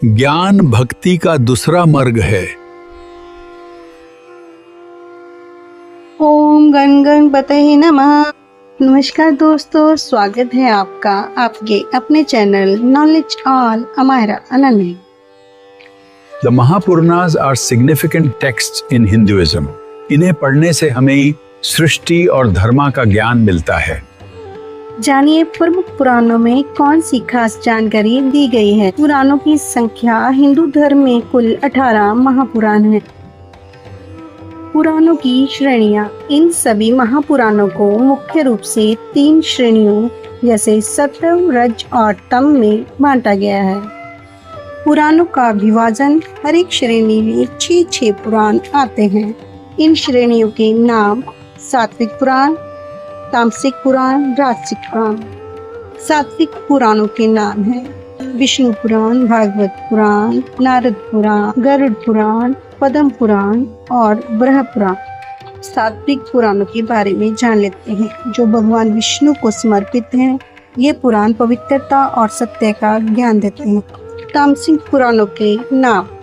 ज्ञान भक्ति का दूसरा मार्ग है। ओम गण गणपतये नमः। नमस्कार दोस्तों, स्वागत है आपका आपके अपने channel knowledge all Amayra Ananya. The Mahapuranas are significant texts in Hinduism. इन्हें पढ़ने से हमें सृष्टि और धर्म का ज्ञान मिलता है। जानिए प्रमुख पुराणों में कौन सी खास जानकारी दी गई है। पुराणों की संख्या हिंदू धर्म में कुल 18 महापुराण है। पुराणों की श्रेणियां। इन सभी महापुराणों को मुख्य रूप से 3 श्रेणियों जैसे सत्व, रज और तम में बांटा गया है। पुराणों का विभाजन हर एक श्रेणी में 6 पुराण आते हैं। इन श्रेणियों के नाम सात्विक पुराण, तामसिक पुराण, राजसिक पुराण। सात्विक पुराणों के नाम हैं विष्णु पुराण, भागवत पुराण, नारद पुराण, गरुड़ पुराण, पद्म पुराण और ब्रह्म पुराण। सात्विक पुराणों के बारे में जान लेते हैं, जो भगवान विष्णु को समर्पित हैं। ये पुराण पवित्रता और सत्य का ज्ञान देते हैं। तामसिक पुराणों के नाम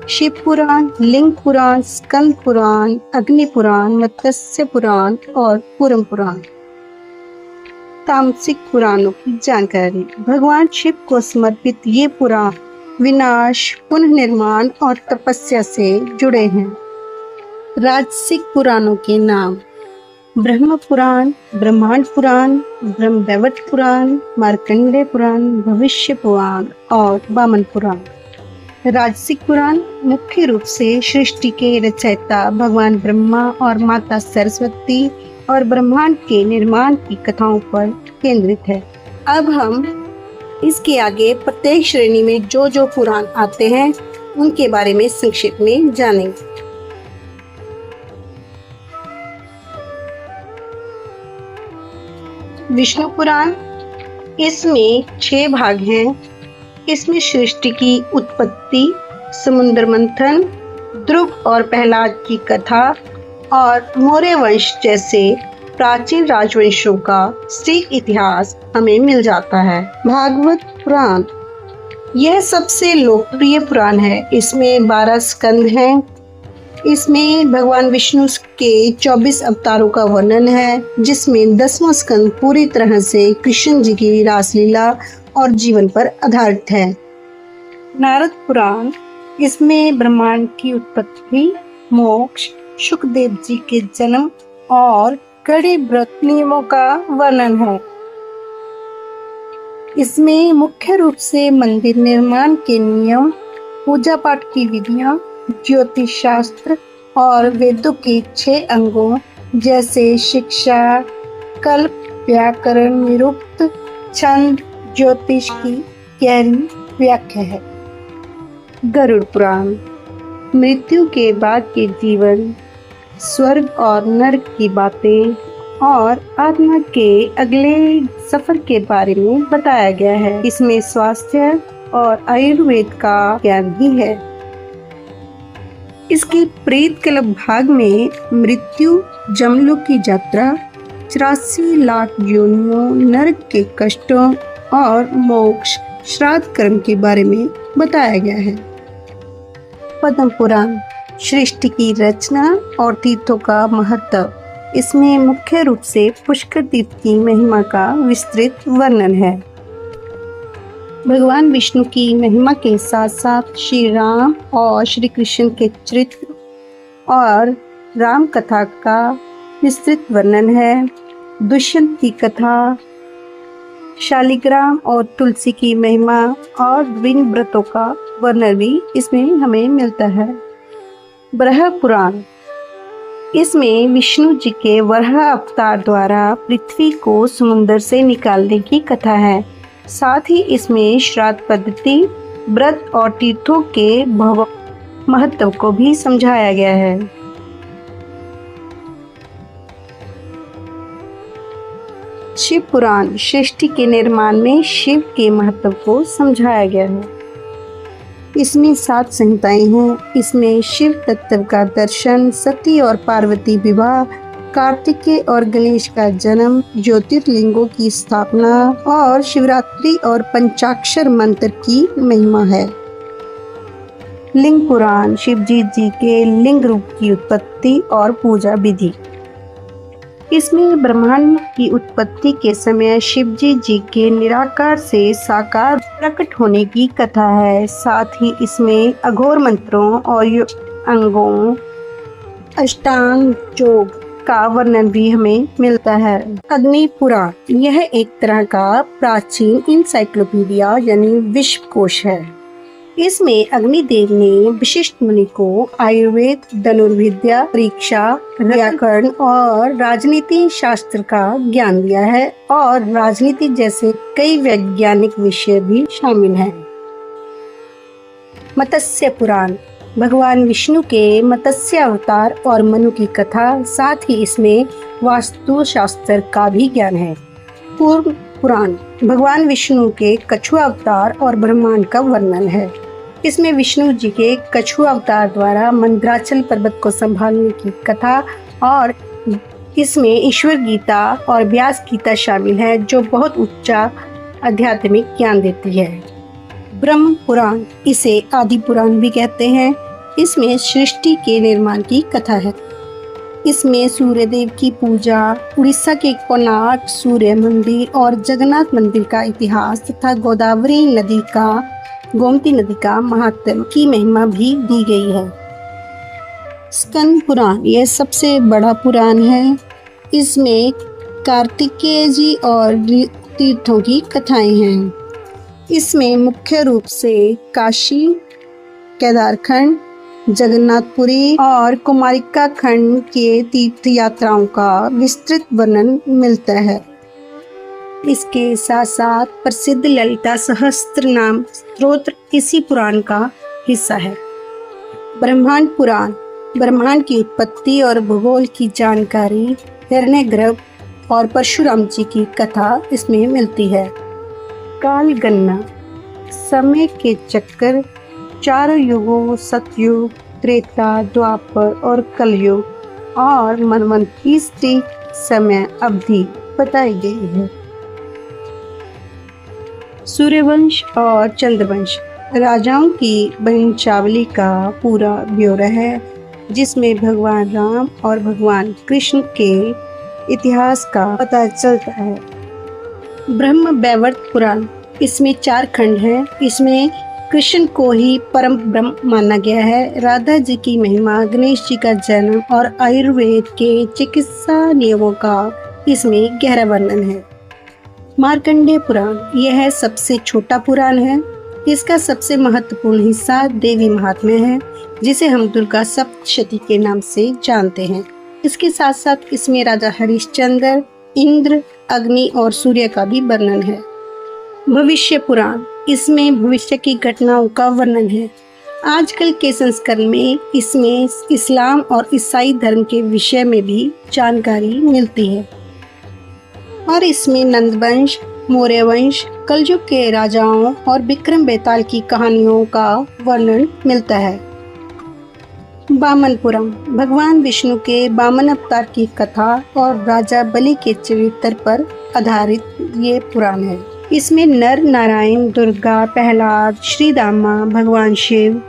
शिव पुराण, लिंग पुराण, स्कंद पुराण, अग्नि पुराण, मत्स्य पुराण और कूर्म पुराण। तामसिक पुराणों की जानकारी। भगवान शिव को समर्पित ये पुराण विनाश, पुनर्निर्माण और तपस्या से जुड़े हैं। राजसिक पुराणों के नाम ब्रह्म पुराण, ब्रह्मांड पुराण, ब्रह्मवैवर्त पुराण, मार्कंडेय पुराण, भविष्य पुराण और वामन पुराण। राजसिक पुराण मुख्य रूप से सृष्टि के रचयिता भगवान ब्रह्मा और माता सरस्वती और ब्रह्मांड के निर्माण की कथाओं पर केंद्रित है। अब हम इसके आगे प्रत्येक श्रेणी में जो पुराण आते हैं उनके बारे में संक्षेप में जानेंगे। विष्णु पुराण, इसमें 6 भाग हैं। इसमें सृष्टि की उत्पत्ति, समुद्र मंथन, ध्रुव और प्रहलाद की कथा और मौर्य वंश जैसे प्राचीन राजवंशों का स्त्रीक इतिहास हमें मिल जाता है। भागवत पुराण, यह सबसे लोकप्रिय पुराण है। इसमें 12 स्कंद हैं। इसमें भगवान विष्णु के 24 अवतारों का वर्णन है, जिसमें 10वां स्कंद पूरी तरह से कृष्ण जी की रासलीला और जीवन पर आधारित है। नारद पुराण, इसमें ब्रह्मांड की उत्पत्ति, मोक्ष, शुकदेव जी के जन्म और कड़े व्रत नियमों का वर्णन है। इसमें मुख्य रूप से मंदिर निर्माण के नियम, पूजा पाठ की विधियां, ज्योतिष शास्त्र और वेदों के 6 अंगों जैसे शिक्षा, कल्प, व्याकरण, निरुक्त, छंद, ज्योतिष की गहरी व्याख्या है। गरुड़ पुराण, मृत्यु के बाद के जीवन, स्वर्ग और नरक की बातें और आत्मा के अगले सफर के बारे में बताया गया है। इसमें स्वास्थ्य और आयुर्वेद का ज्ञान भी है। इसके प्रेत कल्प भाग में मृत्यु, जमलोक की यात्रा, 84 लाख योनियों, नरक के कष्टों और मोक्ष, श्राद्ध कर्म के बारे में बताया गया है। पद्म पुराण, सृष्टि की रचना और तीर्थों का महत्व। इसमें मुख्य रूप से पुष्कर तीर्थ की महिमा का विस्तृत वर्णन है। भगवान विष्णु की महिमा के साथ साथ श्री राम और श्री कृष्ण के चरित्र और राम कथा का विस्तृत वर्णन है। दुष्यंत की कथा, शालिग्राम और तुलसी की महिमा और विभिन्न व्रतों का वर्णन भी इसमें हमें मिलता है। ब्रह्म पुराण, इसमें विष्णु जी के वराह अवतार द्वारा पृथ्वी को समुद्र से निकालने की कथा है। साथ ही इसमें श्राद्ध पद्धति, व्रत और तीर्थों के महत्व को भी समझाया गया है। शिव पुराण, सृष्टि के निर्माण में शिव के महत्व को समझाया गया है। इसमें 7 संहिताएं हैं। इसमें शिव तत्व का दर्शन, सती और पार्वती विवाह, कार्तिकेय और गणेश का जन्म, ज्योतिर्लिंगों की स्थापना और शिवरात्रि और पंचाक्षर मंत्र की महिमा है। लिंग पुराण शिवजी जी के लिंग रूप की उत्पत्ति और पूजा विधि। इसमें ब्रह्मांड की उत्पत्ति के समय शिवजी जी के निराकार से साकार प्रकट होने की कथा है। साथ ही इसमें अघोर मंत्रों और अंगों, अष्टांग योग का वर्णन भी हमें मिलता है। अग्नि पुराण यह एक तरह का प्राचीन इंसाइक्लोपीडिया यानी विश्वकोश है। इसमें अग्निदेव ने विशिष्ट मुनि को आयुर्वेद, धनुर्विद्या, परीक्षा, व्याकरण और राजनीति शास्त्र का ज्ञान दिया है और राजनीति जैसे कई वैज्ञानिक विषय भी शामिल हैं। मत्स्य पुराण भगवान विष्णु के मत्स्य अवतार और मनु की कथा, साथ ही इसमें वास्तु शास्त्र का भी ज्ञान है। कूर्म पुराण भगवान विष्णु के कछुआ अवतार और ब्रह्मांड का वर्णन है। इसमें विष्णु जी के कछुआ अवतार द्वारा मंदराचल पर्वत को संभालने की कथा और इसमें ईश्वर गीता और व्यास गीता शामिल है, जो बहुत उच्चा आध्यात्मिक ज्ञान देती है। ब्रह्म पुराण इसे आदि पुराण भी कहते हैं। इसमें सृष्टि के निर्माण की कथा है। इसमें सूर्यदेव की पूजा, उड़ीसा के कोणार्क सूर्य मंदिर और जगन्नाथ मंदिर का इतिहास तथा गोमती नदी का महात्म्य की महिमा भी दी गई है। स्कंद पुराण यह सबसे बड़ा पुराण है। इसमें कार्तिकेय जी और तीर्थों की कथाएं हैं। इसमें मुख्य रूप से काशी, केदारखंड, जगन्नाथपुरी और कुमारिका खंड के तीर्थ यात्राओं का विस्तृत वर्णन मिलता है। इसके साथ साथ प्रसिद्ध ललिता सहस्त्र नाम स्तोत्र इसी पुराण का हिस्सा है। ब्रह्मांड पुराण ब्रह्मांड की उत्पत्ति और भूगोल की जानकारी, हिरण्यगर्भ और परशुराम जी की कथा इसमें मिलती है। काल गणना समय के चक्कर, चारों युगों सतयुग, त्रेता, द्वापर और कलयुग और मनवंतरी समय अवधि बताई गई है। सूर्यवंश और चंद्रवंश राजाओं की वंशावली का पूरा ब्यौरा है, जिसमें भगवान राम और भगवान कृष्ण के इतिहास का पता चलता है। ब्रह्म वैवर्त पुराण इसमें 4 खंड हैं। इसमें कृष्ण को ही परम ब्रह्म माना गया है। राधा जी की महिमा, गणेश जी का जन्म और आयुर्वेद के चिकित्सा नियमों का इसमें गहरा वर्णन है। मार्कंडेय पुराण यह सबसे छोटा पुराण है। इसका सबसे महत्वपूर्ण हिस्सा देवी महात्म्य है, जिसे हम दुर्गा सप्तशती के नाम से जानते हैं। इसके साथ साथ इसमें राजा हरिश्चंद्र, इंद्र, अग्नि और सूर्य का भी वर्णन है। भविष्य पुराण इसमें भविष्य की घटनाओं का वर्णन है। आजकल के संस्करण में इसमें इस्लाम और ईसाई धर्म के विषय में भी जानकारी मिलती है और इसमें नंदवंश, मौर्य वंश, कलयुग के राजाओं और विक्रम बेताल की कहानियों का वर्णन मिलता है। वामन पुराण भगवान विष्णु के वामन अवतार की कथा और राजा बलि के चरित्र पर आधारित ये पुराण है। इसमें नर नारायण, दुर्गा, प्रहलाद, श्री दामा, भगवान शिव,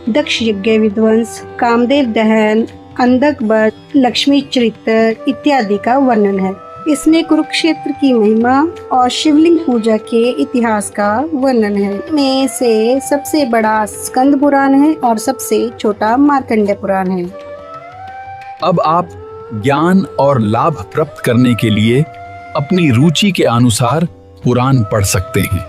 दक्ष यज्ञ विध्वंस, कामदेव दहन, अंधक वध, लक्ष्मी चरित्र इत्यादि का वर्णन है। इसमें कुरुक्षेत्र की महिमा और शिवलिंग पूजा के इतिहास का वर्णन है। में से सबसे बड़ा स्कंद पुराण है और सबसे छोटा मार्कंडेय पुराण है। अब आप ज्ञान और लाभ प्राप्त करने के लिए अपनी रुचि के अनुसार पुराण पढ़ सकते हैं।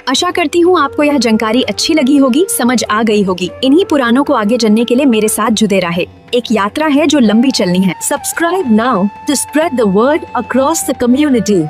आशा करती हूँ आपको यह जानकारी अच्छी लगी होगी, समझ आ गई होगी। इन्हीं पुराणों को आगे जानने के लिए मेरे साथ जुड़े रहे। एक यात्रा है जो लंबी चलनी है। Subscribe now to spread the word across the community.